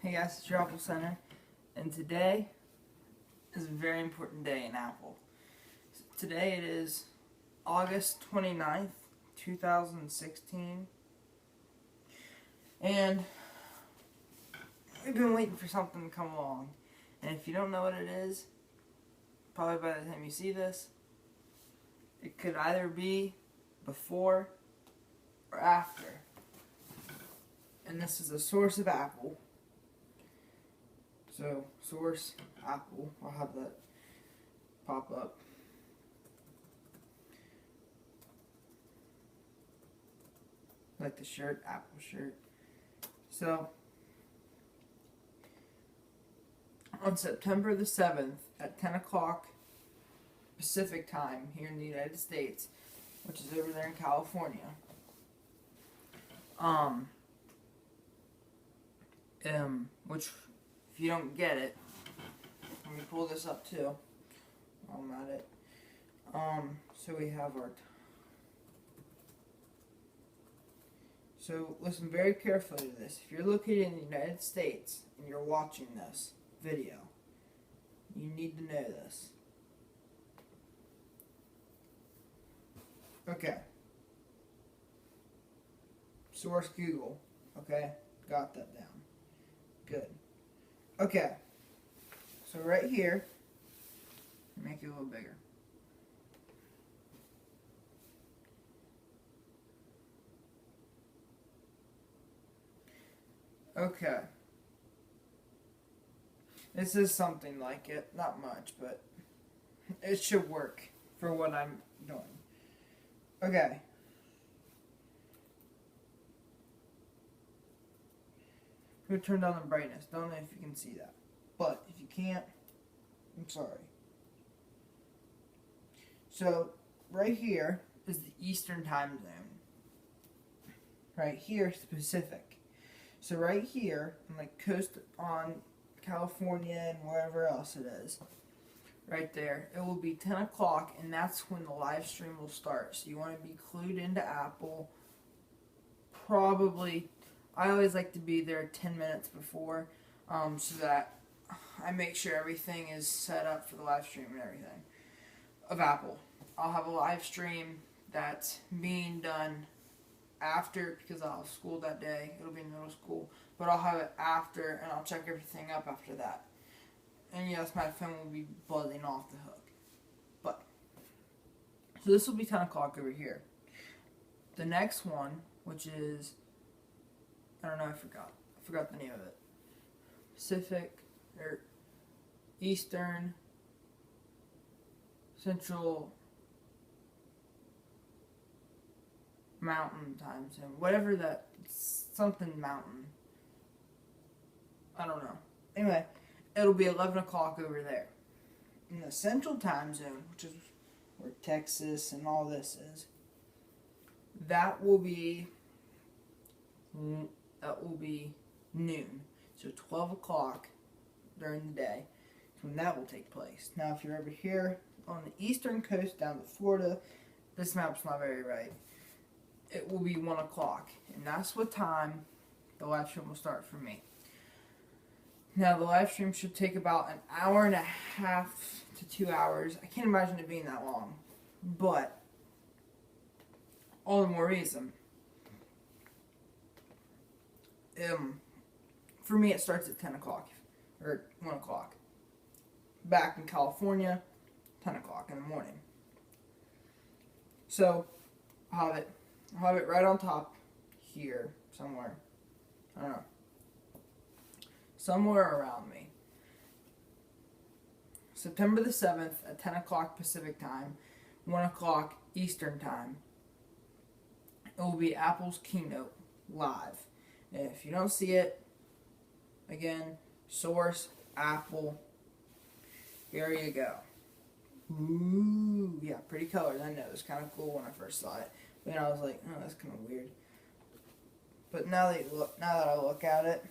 Hey guys, it's your Apple Center, and today is a very important day in Apple. Today it is August 29th, 2016, and we've been waiting for something to come along. And if you don't know what it is, probably by the time you see this, it could either be before or after. And this is a source of Apple. So, source, Apple, I'll have that pop up. Like the shirt, Apple shirt. So, on September the 7th at 10 o'clock Pacific time here in the United States, which is over there in California, which, if you don't get it, let me pull this up too. I'm at it. So we have our. So listen very carefully to this. If you're located in the United States and you're watching this video, you need to know this. Okay. Source Google. Okay, got that down. Good. Okay. So right here, make it a little bigger. Okay. This is something like it. Not much, but it should work for what I'm doing. Okay. I'm going to turn down the brightness. Don't know if you can see that. But if you can't, I'm sorry. So, right here is the Eastern time zone. Right here is the Pacific. So right here, on the coast on California and wherever else it is, right there, it will be 10 o'clock, and that's when the live stream will start. So you want to be clued into Apple. Probably, I always like to be there 10 minutes before, so that I make sure everything is set up for the live stream and everything of Apple. I'll have a live stream that's being done after, because I'll have school that day. It'll be middle school, but I'll have it after, and I'll check everything up after that. And yes, my phone will be buzzing off the hook. But so this will be 10 o'clock over here. The next one, which is, I don't know, I forgot the name of it. Pacific or Eastern, Central, Mountain time zone, whatever that, something mountain, I don't know. Anyway, it'll be 11 o'clock over there. In the Central time zone, which is where Texas and all this is, that will be noon. So 12 o'clock during the day is when that will take place. Now, if you're over here on the eastern coast down to Florida, this map's not very right. It will be 1 o'clock, and that's what time the live stream will start for me. Now, the live stream should take about an hour and a half to 2 hours. I can't imagine it being that long, but all the more reason. For me, it starts at 10 o'clock, or 1 o'clock. Back in California, 10 o'clock in the morning. So, I'll have it right on top here, somewhere. I don't know. Somewhere around me. September the 7th at 10 o'clock Pacific time, 1 o'clock Eastern time. It will be Apple's keynote live. And if you don't see it, again, source, Apple. Here you go. Ooh, yeah, pretty colors. I know, it was kind of cool when I first saw it. But then I was like, oh, that's kind of weird. But now that I look at it,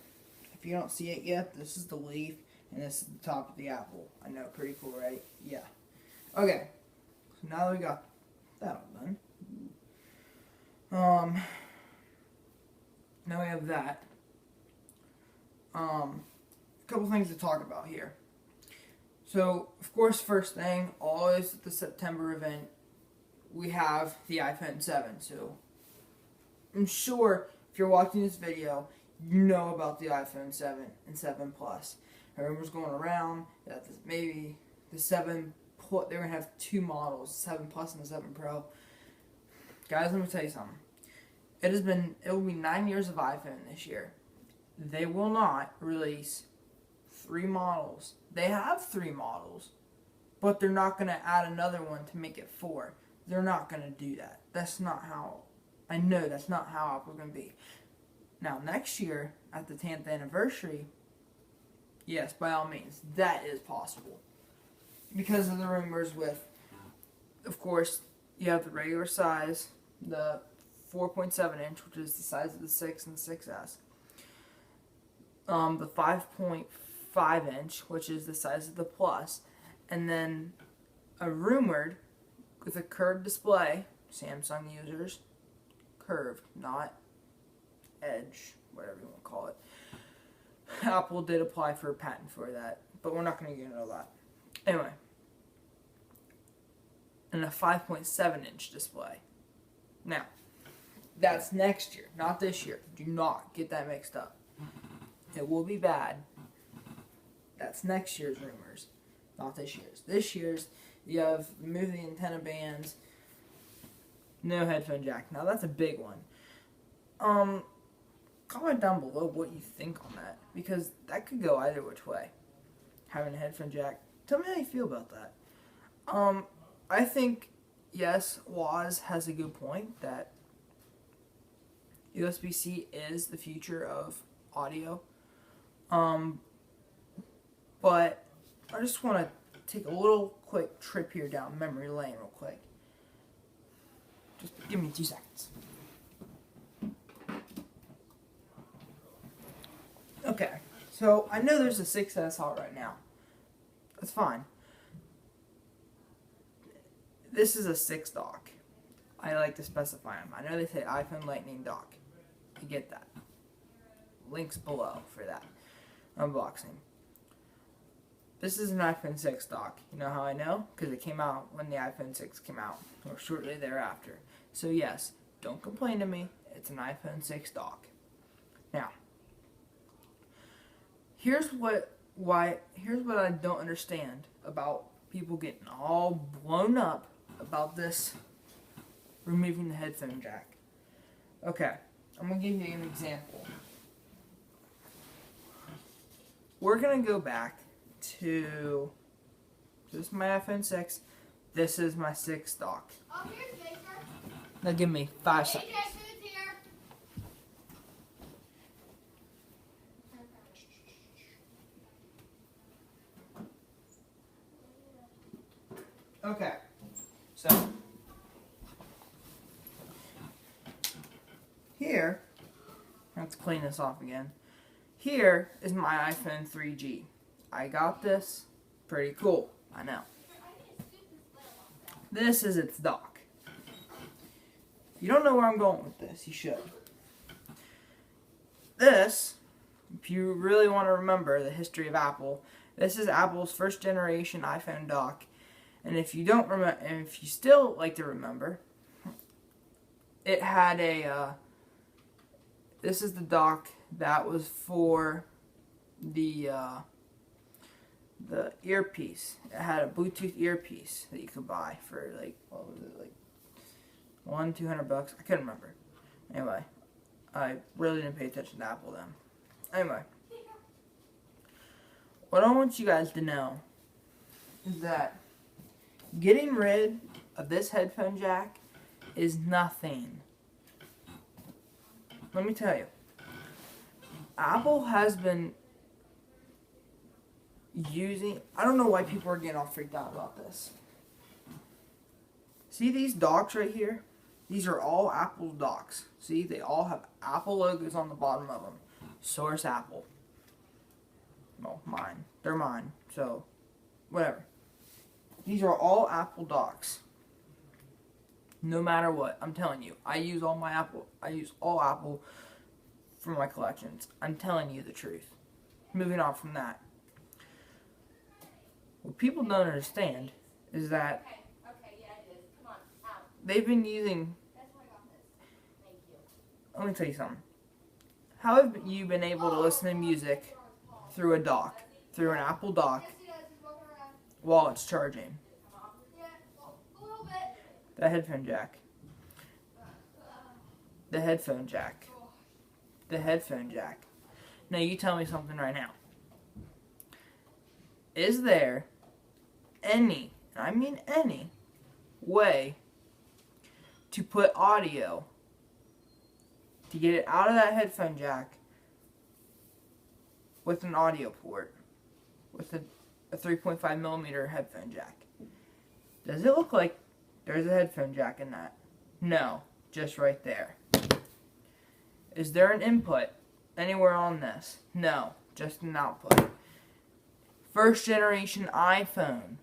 if you don't see it yet, this is the leaf, and this is the top of the apple. I know, pretty cool, right? Yeah. Okay, so now that we got that all done, now we have that. A couple things to talk about here. So, of course, first thing, always at the September event, we have the iPhone 7. So, I'm sure if you're watching this video, you know about the iPhone 7 and 7 Plus. Rumors going around that maybe the 7 Plus, they're going to have two models, 7 Plus and the 7 Pro. Guys, let me tell you something. It will be 9 years of iPhone this year. They will not release 3 models. They have 3 models, but they're not going to add another one to make it 4. They're not going to do that. That's not how, I know that's not how Apple's going to be. Now, next year, at the 10th anniversary, yes, by all means, that is possible. Because of the rumors with, of course, you have the regular size, the 4.7 inch, which is the size of the 6 and the 6S. The 5.5 inch, which is the size of the Plus. And then a rumored with a curved display, Samsung users, curved, not edge, whatever you want to call it. Apple did apply for a patent for that, but we're not going to get into that. Anyway, and a 5.7 inch display. Now, that's next year, not this year. Do not get that mixed up. It will be bad. That's next year's rumors, not this year's. This year's, you have remove the antenna bands, no headphone jack. Now that's a big one. Comment down below what you think on that, because that could go either which way. Having a headphone jack. Tell me how you feel about that. I think, yes, Woz has a good point that USB-C is the future of audio. But I just want to take a little quick trip here down memory lane real quick. Just give me 2 seconds. Okay, so I know there's a 6S out right now. That's fine. This is a 6 dock. I like to specify them. I know they say iPhone Lightning dock. I get that. Links below for that. Unboxing. This is an iPhone 6 dock. You know how I know? Because it came out when the iPhone 6 came out, or shortly thereafter. So yes, don't complain to me. It's an iPhone 6 dock. Now, here's what I don't understand about people getting all blown up about this removing the headphone jack. Okay, I'm going to give you an example. We're going to go back to, this is my iPhone 6, this is my 6 dock. Oh, here's Baker. Now give me 5 seconds. AJ, food's here. Okay, so here, let's clean this off again. Here is my iPhone 3G. I got this. Pretty cool. I know. This is its dock. If you don't know where I'm going with this, you should. This, if you really want to remember the history of Apple, this is Apple's first generation iPhone dock. And if you don't remember, and if you still like to remember, it had a, this is the dock that was for the earpiece. It had a Bluetooth earpiece that you could buy for like, what was it, like $200? I couldn't remember. Anyway, I really didn't pay attention to Apple then. Anyway, what I want you guys to know is that getting rid of this headphone jack is nothing. Let me tell you, Apple has been using, I don't know why people are getting all freaked out about this. See these docks right here? These are all Apple docks. See, they all have Apple logos on the bottom of them. Source Apple. Well, mine. They're mine. So, whatever. These are all Apple docks. No matter what, I'm telling you, I use all Apple for my collections. I'm telling you the truth. moving on from that. What people don't understand is that they've been using. Let me tell you something. How have you been able to listen to music through a dock, through an Apple dock, while it's charging? The headphone jack. The headphone jack. The headphone jack. Now you tell me something right now. Is there any, I mean any, way to put audio, to get it out of that headphone jack with an audio port, with a 3.5 millimeter headphone jack? Does it look like there's a headphone jack in that? No, just right there. Is there an input anywhere on this? No, just an output. First generation iPhone.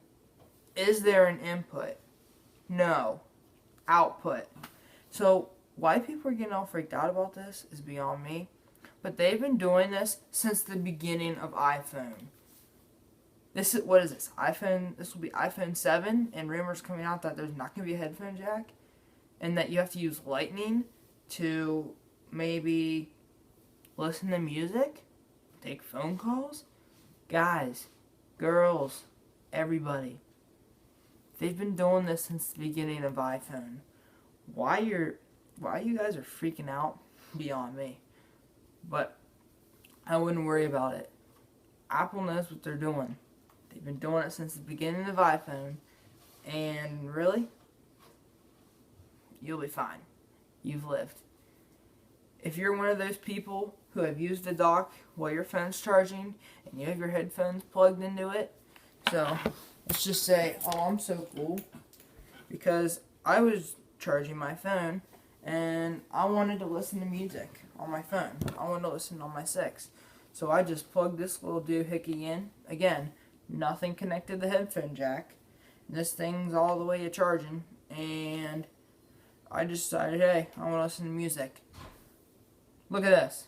Is there an input? No. Output. So why people are getting all freaked out about this is beyond me. But they've been doing this since the beginning of iPhone. This is, what is this? iPhone, this will be iPhone 7, and rumors coming out that there's not going to be a headphone jack, and that you have to use Lightning to maybe listen to music, take phone calls. Guys, girls, everybody. They've been doing this since the beginning of iPhone. Why you guys are freaking out, beyond me. But I wouldn't worry about it. Apple knows what they're doing. They've been doing it since the beginning of iPhone. And really, you'll be fine. You've lived. If you're one of those people who have used the dock while your phone's charging and you have your headphones plugged into it, so let's just say, oh, I'm so cool, because I was charging my phone and I wanted to listen to music on my phone. I wanted to listen on my 6. So I just plugged this little doohickey in. Again, nothing connected to the headphone jack. This thing's all the way to charging, and I decided, hey, I want to listen to music. Look at this.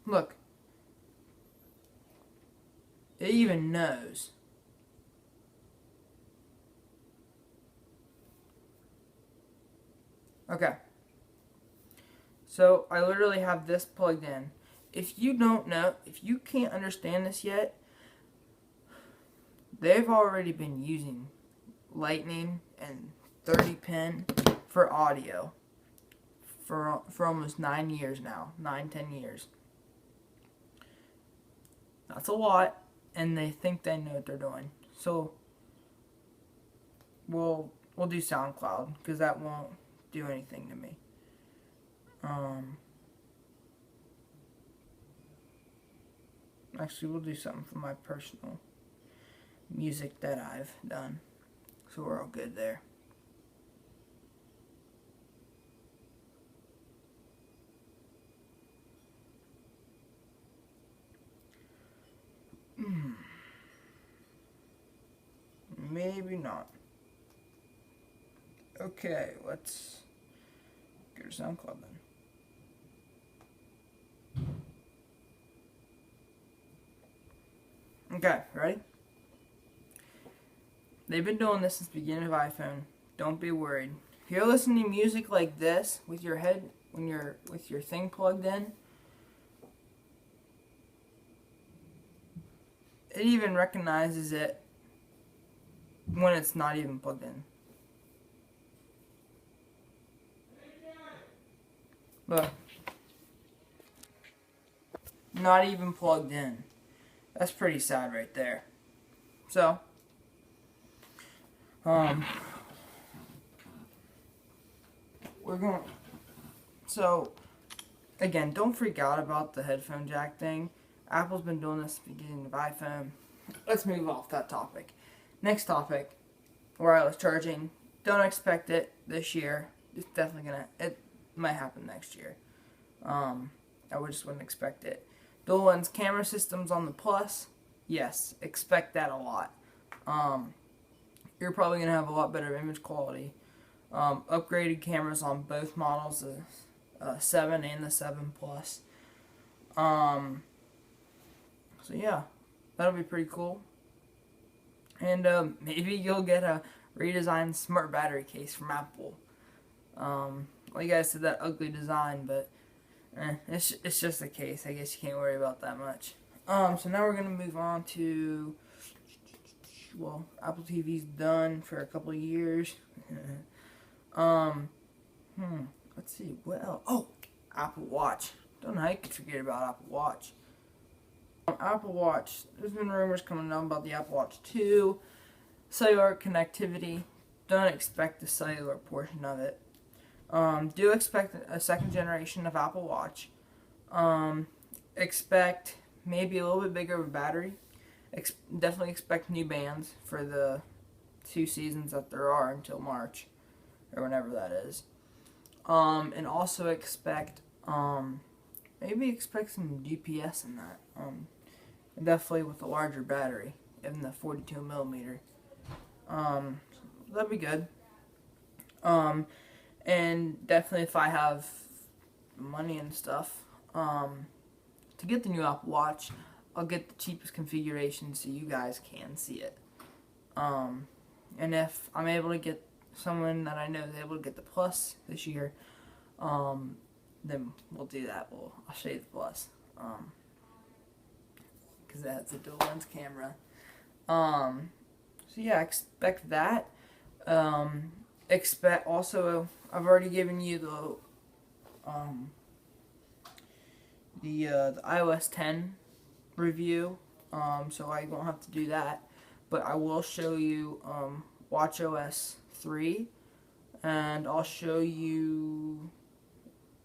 Look. It even knows. Okay. So I literally have this plugged in. If you don't know, if you can't understand this yet, they've already been using Lightning and 30-pin for audio for almost 9 years now. 10 years. That's a lot, and they think they know what they're doing. So we'll do SoundCloud, because that won't do anything to me. Actually, we'll do something for my personal music that I've done, so we're all good there. Maybe not. Okay, let's go to SoundCloud then. Okay, ready? They've been doing this since the beginning of iPhone. Don't be worried. If you're listening to music like this with your head, with your thing plugged in, it even recognizes it when it's not even plugged in. Look. Not even plugged in. That's pretty sad right there. So, again, don't freak out about the headphone jack thing. Apple's been doing this at the beginning of iPhone. Let's move off that topic. Next topic, wireless charging. Don't expect it this year. It's definitely it might happen next year. I just wouldn't expect it. Dual lens camera systems on the Plus. Yes, expect that a lot. You're probably going to have a lot better image quality. Upgraded cameras on both models, the 7 and the 7 Plus. So yeah, that'll be pretty cool. And maybe you'll get a redesigned smart battery case from Apple. Like I said, that ugly design, but it's just a case. I guess you can't worry about that much. So now we're gonna move on to, well, Apple TV's done for a couple of years. Let's see, what else? Oh, Apple Watch. Don't know how you could forget about Apple Watch. Apple Watch, there's been rumors coming out about the Apple Watch 2, cellular connectivity. Don't expect the cellular portion of it. Do expect a second generation of Apple Watch. Expect maybe a little bit bigger of a battery. Definitely expect new bands for the 2 seasons that there are until March, or whenever that is. And also expect, maybe expect some GPS in that. Definitely with a larger battery, in the 42 millimeter. That'd be good. And definitely if I have money and stuff, to get the new Apple Watch, I'll get the cheapest configuration so you guys can see it. And if I'm able to get someone that I know is able to get the Plus this year, then we'll do that. I'll show you the Plus. Because that's a dual lens camera. So yeah, expect that. Expect also, I've already given you the iOS 10 review, so I won't have to do that. But I will show you watchOS 3, and I'll show you.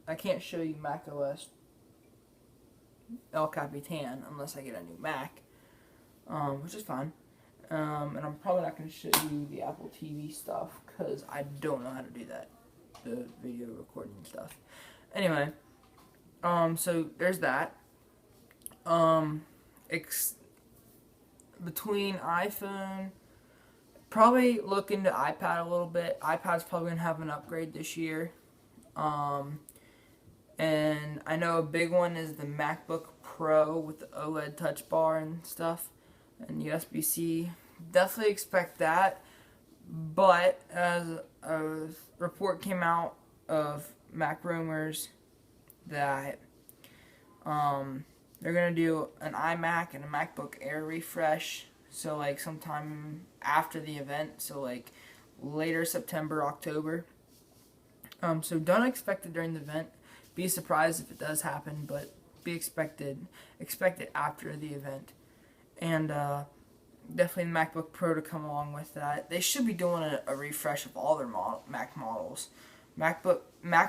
I can't show you macOS El Capitan unless I get a new Mac, which is fine. And I'm probably not going to show you the Apple TV stuff because I don't know how to do that, the video recording stuff. Anyway, so there's that. Between iPhone, probably look into iPad a little bit. iPad's probably going to have an upgrade this year. And I know a big one is the MacBook Pro with the OLED touch bar and stuff, and USB-C. Definitely expect that. But as a report came out of Mac Rumors that they're going to do an iMac and a MacBook Air refresh, so like sometime after the event, so like later September, October. So don't expect it during the event. Be surprised if it does happen, but expect it after the event. And definitely the MacBook Pro to come along with that. They should be doing a refresh of all their Mac models. Mac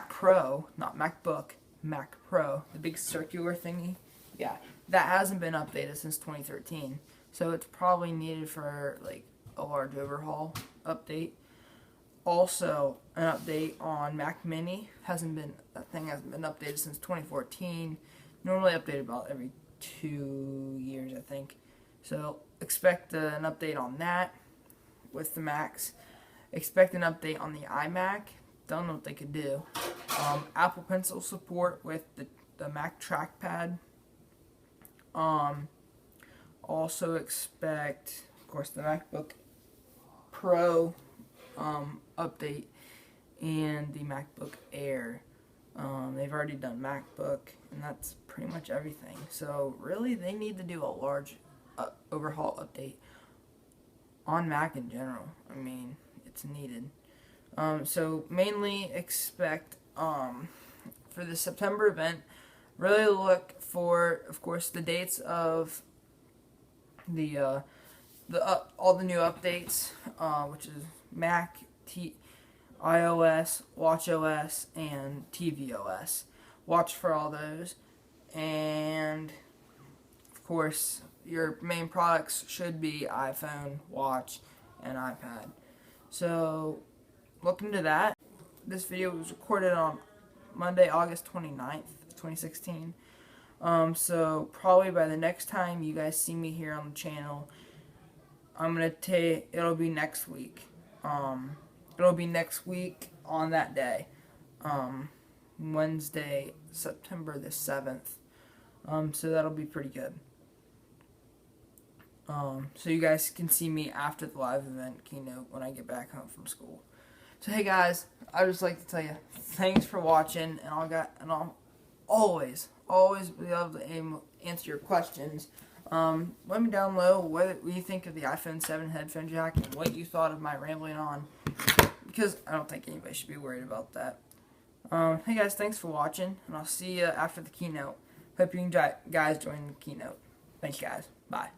Pro, not MacBook, Mac Pro, the big circular thingy. Yeah, that hasn't been updated since 2013. So it's probably needed for like a large overhaul update. Also, an update on Mac Mini that thing hasn't been updated since 2014. Normally updated about every 2 years, I think. So expect an update on that with the Macs. Expect an update on the iMac. Don't know what they could do. Apple Pencil support with the Mac trackpad. Also expect, of course, the MacBook Pro update and the MacBook Air. They've already done MacBook, and that's pretty much everything. So really, they need to do a large overhaul update on Mac in general. I mean, it's needed. So mainly expect for the September event, really look for, of course, the dates of all the new updates, which is Mac, iOS, watchOS, and tvOS. Watch for all those. And, of course, your main products should be iPhone, watch, and iPad. So, look into that. This video was recorded on Monday, August 29th, 2016. So, probably by the next time you guys see me here on the channel, it'll be next week. It'll be next week on that day. Wednesday, September the 7th. So that'll be pretty good. So you guys can see me after the live event keynote when I get back home from school. So hey guys, I'd just like to tell you thanks for watching, and I'll always be able to answer your questions. Let me down below what you think of the iPhone 7 headphone jack and what you thought of my rambling on, because I don't think anybody should be worried about that. Hey guys, thanks for watching, and I'll see you after the keynote. Hope you guys join the keynote. Thanks guys. Bye.